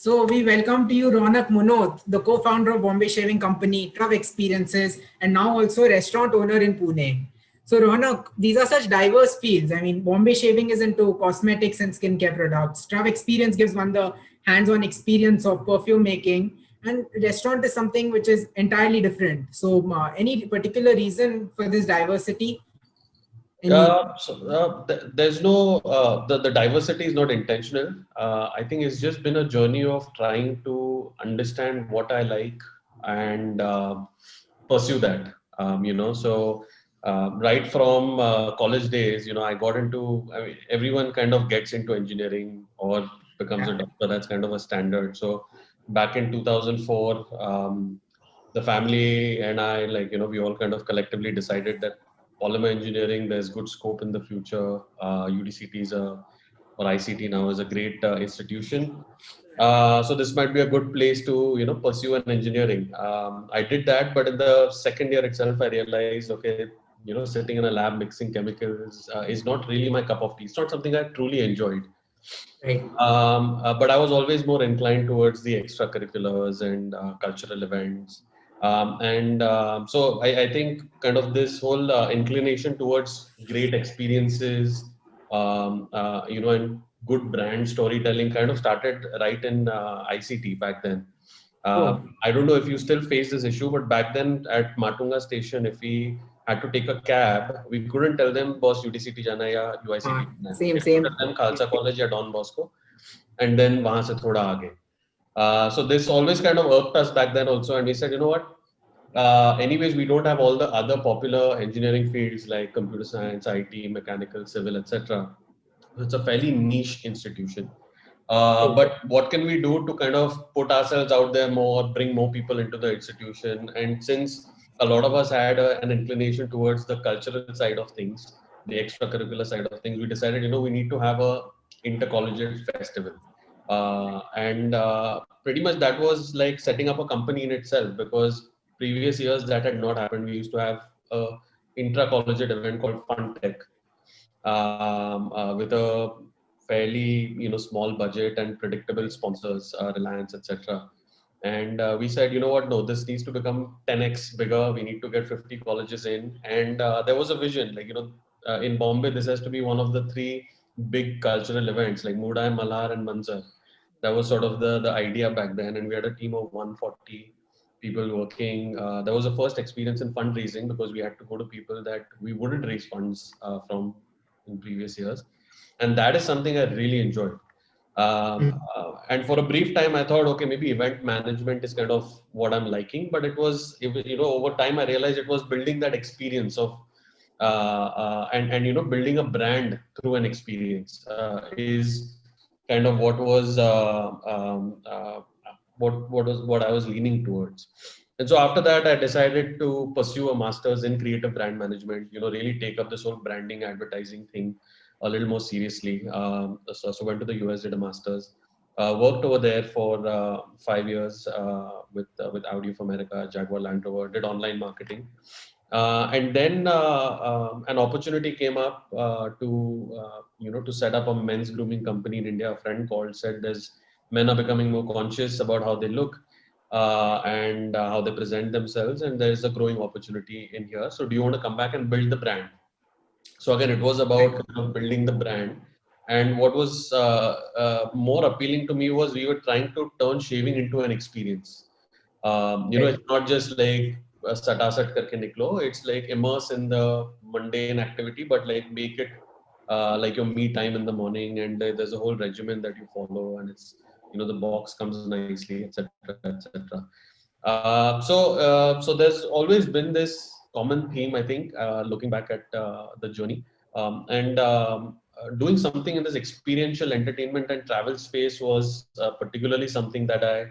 So we welcome to you Raunak Munot, the co-founder of Bombay Shaving Company, Trove Experiences, and now also a restaurant owner in Pune. So Raunak, these are such diverse fields. I mean, Bombay Shaving is into cosmetics and skincare products. Trove Experience gives one the hands-on experience of perfume making, and restaurant is something which is entirely different. So, any particular reason for this diversity? Any? There's no the diversity is not intentional. I think it's just been a journey of trying to understand what I like and pursue that. Right from college days, I got into. I mean, everyone kind of gets into engineering or becomes a Yeah. doctor. That's kind of a standard. So back in 2004. The family and I, we all kind of collectively decided that polymer engineering, there's good scope in the future. UDCT is or ICT now is a great institution. So this might be a good place to, pursue an engineering. I did that, but in the second year itself, I realized, okay, sitting in a lab mixing chemicals is not really my cup of tea. It's not something I truly enjoyed. Right. But I was always more inclined towards the extracurriculars and cultural events. So I think kind of this whole inclination towards great experiences, and good brand storytelling kind of started right in ICT back then. Oh, I don't know if you still face this issue, but back then at Matunga station, if we had to take a cab, we couldn't tell them boss UTCT jana ya UICT jana hai. We same, had to tell same. them Khalsa College or Don Bosco, and then wahan se thoda aage. So this always kind of irked us back then also, and we said, you know what? Anyways, we don't have all the other popular engineering fields like computer science, IT, mechanical, civil, etc. It's a fairly niche institution. But what can we do to kind of put ourselves out there more, bring more people into the institution? And since a lot of us had an inclination towards the cultural side of things, the extracurricular side of things, we decided, we need to have a intercollegiate festival. And pretty much that was like setting up a company in itself, because previous years that had not happened. We used to have a intra-collegiate event called Fun Tech, with a fairly small budget and predictable sponsors, Reliance, etc. And we said, you know what, no, this needs to become 10x bigger. We need to get 50 colleges in, and there was a vision, in Bombay, this has to be one of the three big cultural events like Mudai, Malar, and Manzar. That was sort of the idea back then, and we had a team of 140 people working. That was the first experience in fundraising, because we had to go to people that we wouldn't raise funds from in previous years, and that is something I really enjoyed. And for a brief time, I thought, okay, maybe event management is kind of what I'm liking, but over time, I realized it was building that experience of and building a brand through an experience is kind of what I was leaning towards. And so after that, I decided to pursue a master's in creative brand management. Really take up this whole branding, advertising thing a little more seriously. So went to the US, did a master's, worked over there for 5 years with Audi of America, Jaguar Land Rover, did online marketing. And then an opportunity came up to set up a men's grooming company in India. A friend called, said there's men are becoming more conscious about how they look and how they present themselves, and there's a growing opportunity in here. So do you want to come back and build the brand? So again, it was about building the brand. And what was more appealing to me was we were trying to turn shaving into an experience. It's not just like satasat karke niklo. It's like immerse in the mundane activity, but like make it like your me time in the morning. And there's a whole regimen that you follow, and it's the box comes nicely, etc., etc. So there's always been this common theme, I think, looking back at the journey, and doing something in this experiential entertainment and travel space was particularly something that I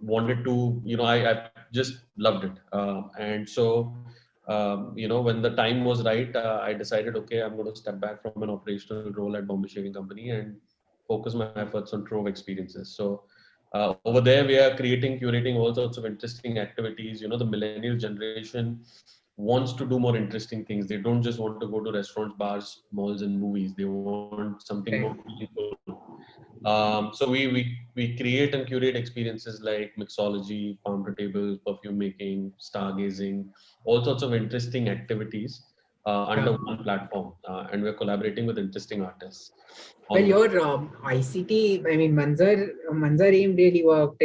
wanted to, I just loved it. And so, when the time was right, I decided, okay, I'm going to step back from an operational role at Bombay Shaving Company and focus my efforts on Trove Experiences. So over there, we are curating all sorts of interesting activities. The millennial generation wants to do more interesting things. They don't just want to go to restaurants, bars, malls, and movies. They want something more meaningful. So we create and curate experiences like mixology, farm to table, perfume making, stargazing, all sorts of interesting activities under Yeah. one platform, and we're collaborating with interesting artists Well, on your ICT, I mean, Manzar Aim really worked.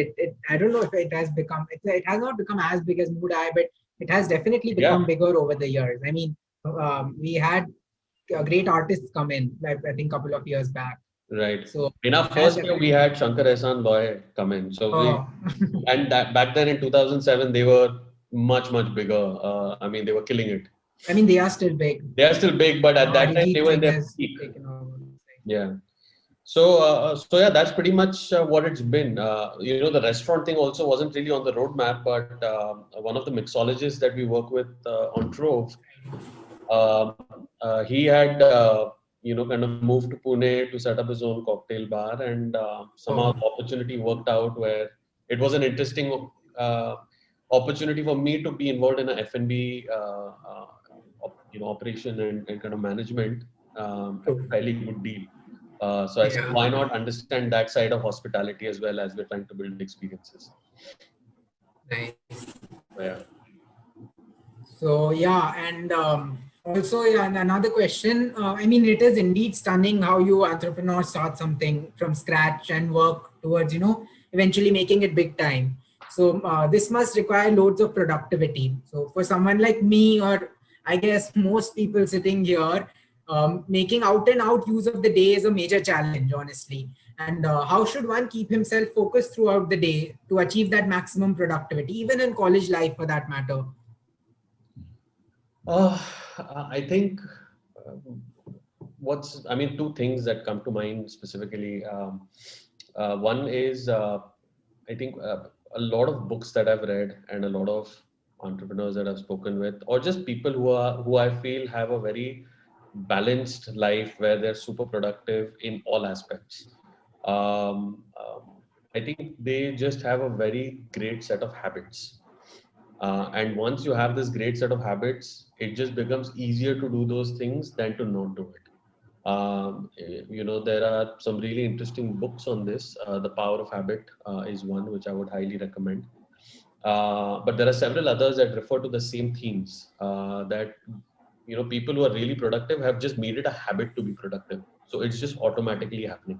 I don't know if it has become, it has not become as big as Mood Eye, but it has definitely become yeah. bigger over the years. I mean, we had great artists come in, like I think a couple of years back. Right. So In our it has first year, we definitely. had Shankar Ehsaan Loy come in. So Oh, and that back then in 2007, they were much bigger. I mean, they were killing it. I mean, they are still big. They are still big, but at Now that time, they Arijit were in Singh their has peak. taken over. Yeah. So yeah, that's pretty much what it's been. The restaurant thing also wasn't really on the roadmap, but one of the mixologists that we work with on Trove, he had kind of moved to Pune to set up his own cocktail bar, and somehow Oh, the opportunity worked out where it was an interesting opportunity for me to be involved in a F&B operation and kind of management at a true. fairly good deal. So I said, Yeah. why not understand that side of hospitality as well as we're trying to build experiences? Nice. Yeah. So yeah, and also yeah, and another question. I mean, it is indeed stunning how you entrepreneurs start something from scratch and work towards eventually making it big time. So this must require loads of productivity. So for someone like me, or I guess most people sitting here, making out and out use of the day is a major challenge, honestly. And how should one keep himself focused throughout the day to achieve that maximum productivity, even in college life, for that matter? Uh, I think uh, I mean, two things that come to mind specifically. One is, I think a lot of books that I've read and a lot of entrepreneurs that I've spoken with, or just people who I feel have a very balanced life where they're super productive in all aspects. Um, um, I think they just have a very great set of habits. And once you have this great set of habits, it just becomes easier to do those things than to not do it. There are some really interesting books on this. The Power of Habit is one which I would highly recommend. But there are several others that refer to the same themes. That people who are really productive have just made it a habit to be productive. So it's just automatically happening.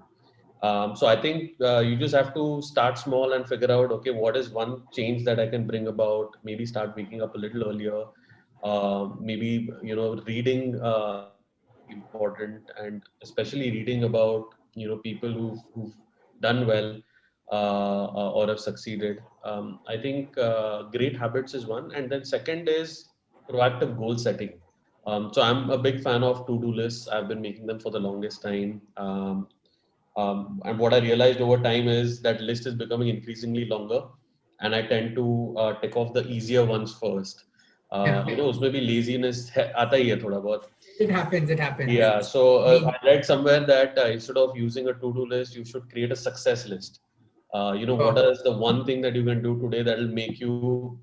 So I think you just have to start small and figure out, okay, what is one change that I can bring about? Maybe start waking up a little earlier. Maybe reading is really important, and especially reading about people who've done well or have succeeded. I think great habits is one, and then second is proactive goal setting. So I'm a big fan of to-do lists. I've been making them for the longest time. And what I realized over time is that list is becoming increasingly longer, and I tend to tick off the easier ones first. Yeah. उसमें भी laziness आता ही है थोड़ा बहुत. It happens. It happens. Yeah, so I mean, I read somewhere that instead of using a to-do list, you should create a success list. What oh, is the one thing that you can do today that will make you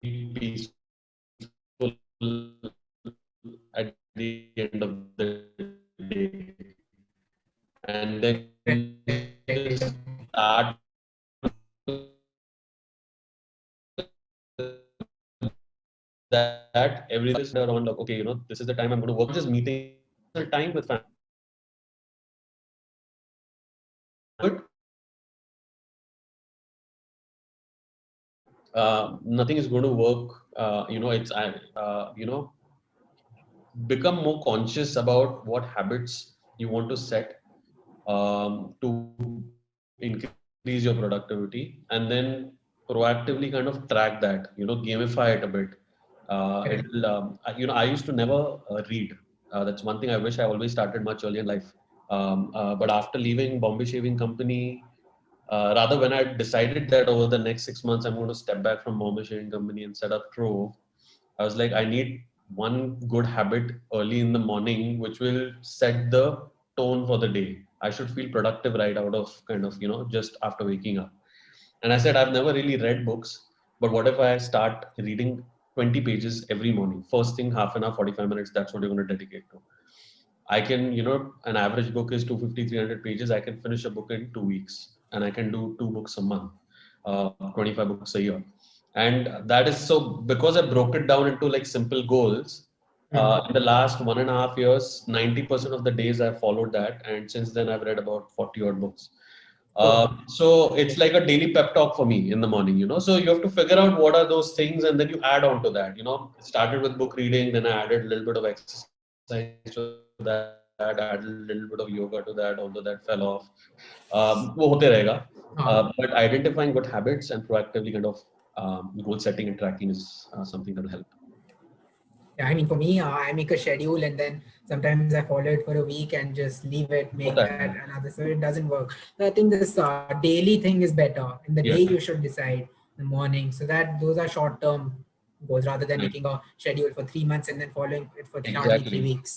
peaceful at the end of the day, and then just start that everything is around like, okay, this is the time I'm going to work, just meeting time with family. But nothing is going to work. It's become more conscious about what habits you want to set to increase your productivity, and then proactively kind of track that, gamify it a bit. correct. I used to never read. That's one thing I wish I always started much earlier in life. But after leaving Bombay Shaving Company, rather when I decided that over the next 6 months I'm going to step back from Bombay Shaving Company and set up Trove, I was like, I need one good habit early in the morning, which will set the tone for the day. I should feel productive right out of kind of, just after waking up. And I said, I've never really read books, but what if I start reading 20 pages every morning. First thing, half an hour, 45 minutes, that's what you're going to dedicate to. I can, an average book is 250, 300 pages. I can finish a book in 2 weeks, and I can do 2 books a month, 25 books a year. And that is so because I broke it down into like simple goals. In the last 1.5 years, 90% of the days I followed that. And since then, I've read about 40 odd books. So it's like a daily pep talk for me in the morning. So you have to figure out what are those things and then you add on to that. It started with book reading, then I added a little bit of exercise to that, added a little bit of yoga to that, although that fell off. वो होते रहेगा. But identifying good habits and proactively kind of goal setting and tracking is something that will help. Yeah, I mean, for me, I make a schedule and then sometimes I follow it for a week and just leave it, make होता that है. another. So it doesn't work. So I think this daily thing is better. In the day, Yeah. you should decide in the morning. So that those are short term goals rather than Right. making a schedule for 3 months and then following it for hardly 3 Exactly. weeks.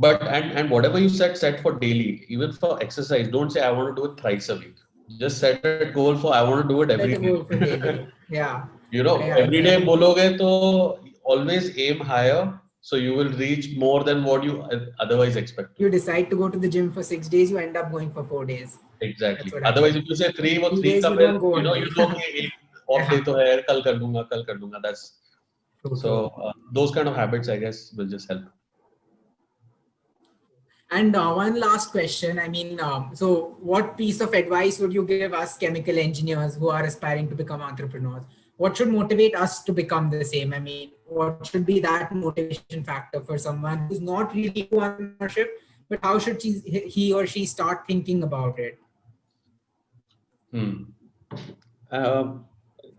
But and whatever you set for daily, even for exercise, don't say I want to do it thrice a week. Just set a goal for I want to do it every Set a day. goal for daily. Yeah. Yeah, Every day exactly. bologe to always aim higher, so you will reach more than what you otherwise expect to. You decide to go to the gym for 6 days, you end up going for 4 days. That's Exactly. what Otherwise, happens. if you say three, वो 3 three days का you फिर don't go only. कि एक off day Yeah, तो है, कल कर दूंगा. That's true, so true. those kind of habits, I guess, will just help. And one last question. I mean, so what piece of advice would you give us chemical engineers who are aspiring to become entrepreneurs? What should motivate us to become the same? I mean, what should be that motivation factor for someone who's not really into entrepreneurship, but how should he or she start thinking about it? Uh,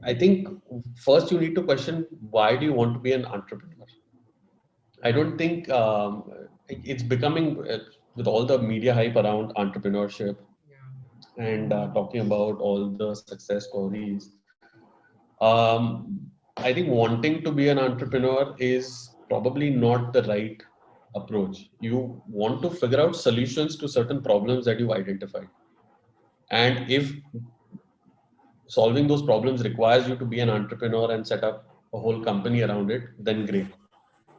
I think first you need to question why do you want to be an entrepreneur? I don't think it's becoming with all the media hype around entrepreneurship and talking about all the success stories. I think wanting to be an entrepreneur is probably not the right approach. You want to figure out solutions to certain problems that you've identified. And if solving those problems requires you to be an entrepreneur and set up a whole company around it, then great.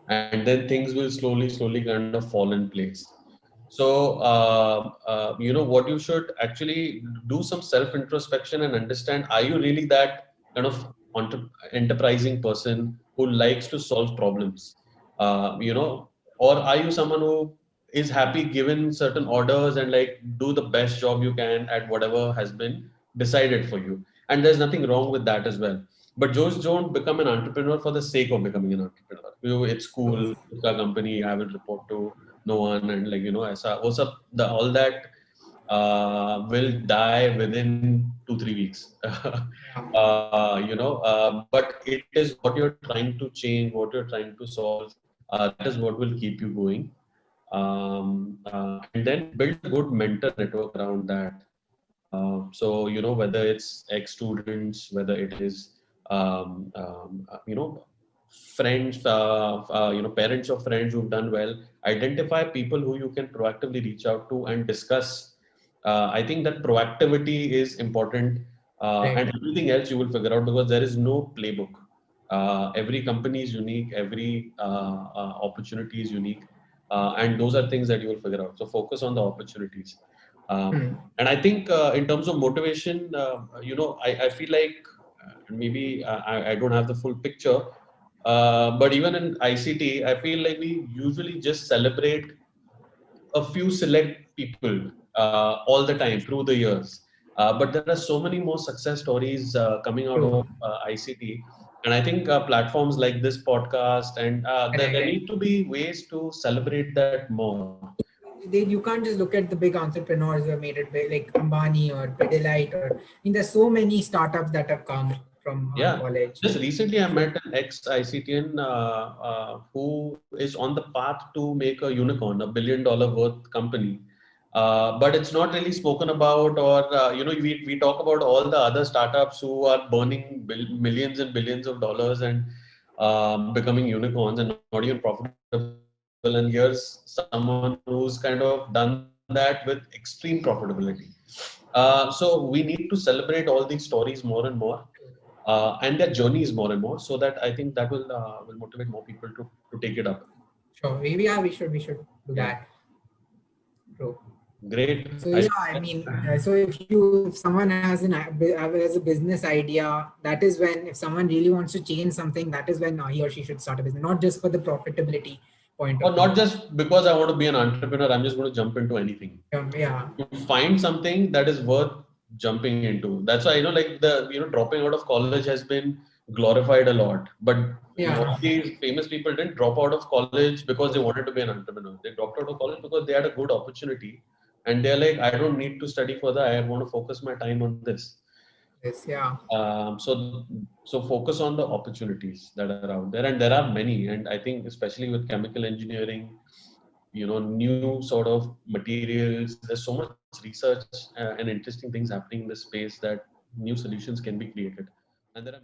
And then things will slowly kind of fall in place. So, what you should actually do some self introspection and understand, are you really that kind of enterprising person who likes to solve problems? Or are you someone who is happy given certain orders and like do the best job you can at whatever has been decided for you? And there's nothing wrong with that as well. But just don't become an entrepreneur for the sake of becoming an entrepreneur. It's cool, it's a company, I will report to no one, and ऐसा वो सब all that will die within 2-3 weeks. But it is what you're trying to change, what you're trying to solve. That is what will keep you going. And then build a good mentor network around that. So whether it's ex-students, whether it is friends, parents of friends who've done well, identify people who you can proactively reach out to and discuss. I think that proactivity is important, Right. and everything else you will figure out because there is no playbook. Every company is unique, every opportunity is unique, and those are things that you will figure out. So focus on the opportunities. And I think in terms of motivation, I feel like maybe I don't have the full picture, but even in ICT, I feel like we usually just celebrate a few select people all the time through the years. But there are so many more success stories coming out True. of ICT. And I think platforms like this podcast and there need to be ways to celebrate that more. You can't just look at the big entrepreneurs who have made it big, like Ambani or Pidilite, or I mean, there's so many startups that have come from Yeah, college. just recently I met an ex-ICTian who is on the path to make a unicorn, $1 billion worth company. But it's not really spoken about, or we talk about all the other startups who are burning millions and billions of dollars and becoming unicorns and not even profitable. And here's someone who's kind of done that with extreme profitability. So we need to celebrate all these stories more and more. and their journeys more and more, so that I think that will motivate more people to take it up. Sure. Maybe yeah, we should do Yeah, that. True. great. So yeah, I mean, so if someone has has a business idea, that is when, if someone really wants to change something, that is when he or she should start a business, not just for the profitability point Or of view. not just because I want to be an entrepreneur, I'm just going to jump into anything. Yeah. You find something that is worth jumping into. That's why, like dropping out of college has been glorified a lot. But Yeah. most of these famous people didn't drop out of college because they wanted to be an entrepreneur. They dropped out of college because they had a good opportunity. And they're like, I don't need to study further. I want to focus my time on this. Yes. Yeah. So focus on the opportunities that are out there, and there are many. And I think especially with chemical engineering, new sort of materials. There's so much research and interesting things happening in this space that new solutions can be created. And there are